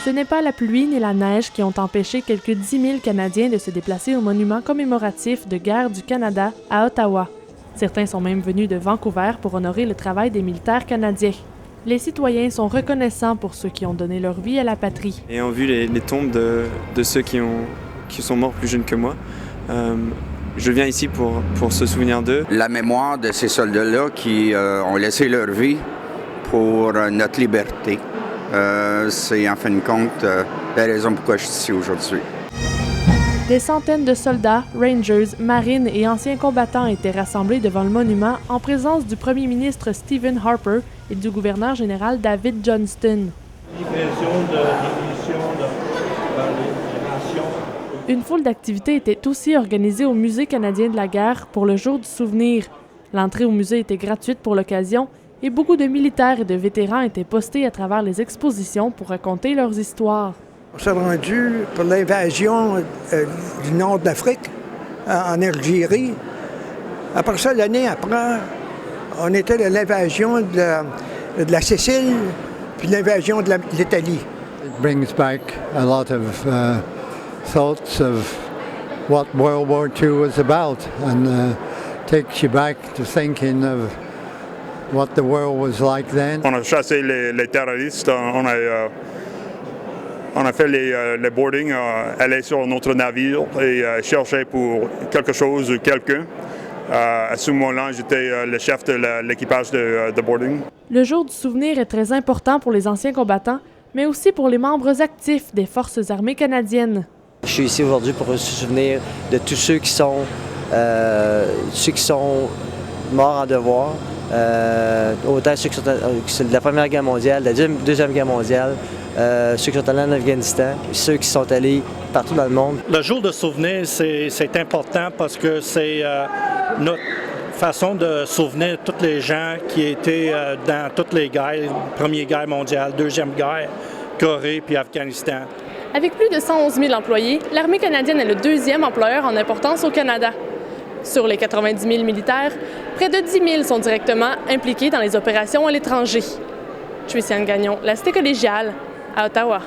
Ce n'est pas la pluie ni la neige qui ont empêché quelques 10 000 Canadiens de se déplacer au monument commémoratif de guerre du Canada à Ottawa. Certains sont même venus de Vancouver pour honorer le travail des militaires canadiens. Les citoyens sont reconnaissants pour ceux qui ont donné leur vie à la patrie. Ayant vu les tombes de ceux qui sont morts plus jeunes que moi, je viens ici pour se souvenir d'eux. La mémoire de ces soldats-là qui ont laissé leur vie pour notre liberté. C'est en fin de compte la raison pourquoi je suis ici aujourd'hui. Des centaines de soldats, rangers, marines et anciens combattants étaient rassemblés devant le monument en présence du premier ministre Stephen Harper et du gouverneur général David Johnston. Une foule d'activités était aussi organisée au Musée canadien de la guerre pour le jour du souvenir. L'entrée au musée était gratuite pour l'occasion et beaucoup de militaires et de vétérans étaient postés à travers les expositions pour raconter leurs histoires. On s'est rendu pour l'invasion du nord de l'Afrique, en Algérie. Après ça, l'année après, on était à l'invasion de la Sicile, puis l'invasion de l'Italie. It brings back a lot of thoughts of what World War II was about, and takes you back to thinking of what the world was like then. On a chassé les terroristes, on a fait les boarding, aller sur notre navire et chercher pour quelque chose ou quelqu'un. À ce moment-là, j'étais le chef de l'équipage de boarding. Le jour du souvenir est très important pour les anciens combattants, mais aussi pour les membres actifs des Forces armées canadiennes. Je suis ici aujourd'hui pour se souvenir de tous ceux qui sont morts en devoir, autant ceux qui sont de la Première Guerre mondiale, de la Deuxième Guerre mondiale, ceux qui sont allés en Afghanistan, ceux qui sont allés partout dans le monde. Le jour de souvenir, c'est important parce que c'est notre façon de souvenir tous les gens qui étaient dans toutes les guerres, Première Guerre mondiale, Deuxième Guerre, Corée puis Afghanistan. Avec plus de 111 000 employés, l'armée canadienne est le deuxième employeur en importance au Canada. Sur les 90 000 militaires, près de 10 000 sont directement impliqués dans les opérations à l'étranger. Je suis Siane Gagnon, la Cité collégiale, à Ottawa.